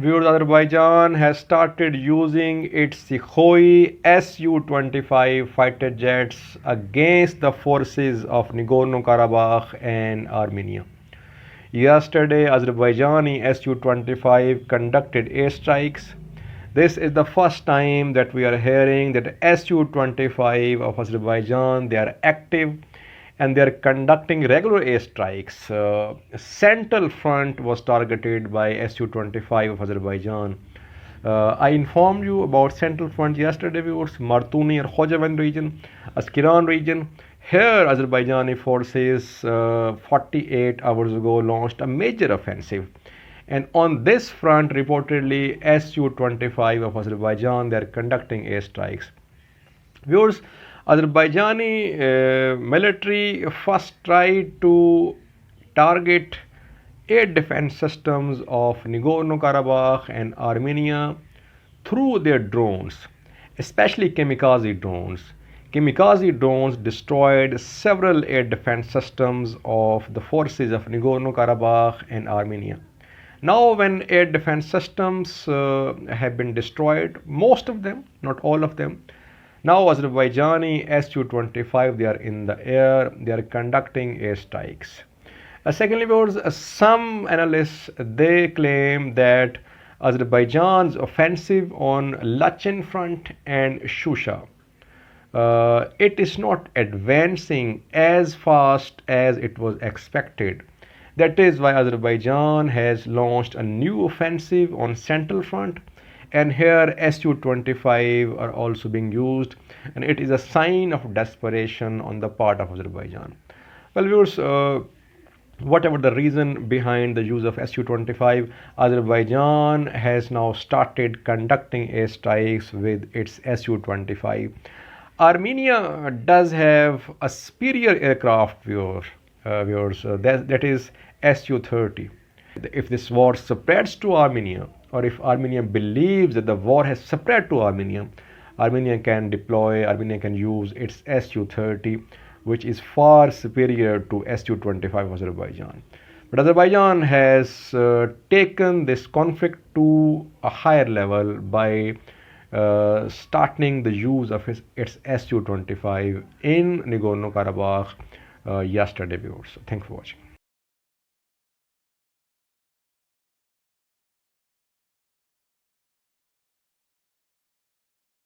Viewers, Azerbaijan has started using its Sukhoi Su-25 fighter jets against the forces of Nagorno Karabakh and Armenia. Yesterday, Azerbaijani Su-25 conducted airstrikes. This is the first time that we are hearing that Su-25 of Azerbaijan, they are active and they are conducting regular airstrikes. Central front was targeted by Su-25 of Azerbaijan. I informed you about Central Front yesterday, viewers. Martuni or Khojavan region, Askiran region. Here, Azerbaijani forces 48 hours ago launched a major offensive. And on this front, reportedly, Su-25 of Azerbaijan, they are conducting airstrikes. Viewers, Azerbaijani military first tried to target air defense systems of Nagorno Karabakh and Armenia through their drones, especially kamikaze drones. Kamikaze drones destroyed several air defense systems of the forces of Nagorno Karabakh and Armenia. Now, when air defense systems have been destroyed, most of them, not all of them, now Azerbaijani Su-25, they are in the air, they are conducting airstrikes. Secondly, viewers, some analysts, they claim that Azerbaijan's offensive on Lachen front and Shusha, it is not advancing as fast as it was expected. That is why Azerbaijan has launched a new offensive on Central Front, and here Su-25 are also being used, and it is a sign of desperation on the part of Azerbaijan. Well, viewers, whatever the reason behind the use of Su-25, Azerbaijan has now started conducting airstrikes with its Su-25. Armenia does have a superior aircraft, viewers, that is Su-30. If this war spreads to Armenia, or if Armenia believes that the war has spread to Armenia, Armenia can use its Su-30, which is far superior to Su-25 of Azerbaijan. But Azerbaijan has taken this conflict to a higher level by starting the use of its Su-25 in Nagorno Karabakh yesterday, viewers. So thanks for watching.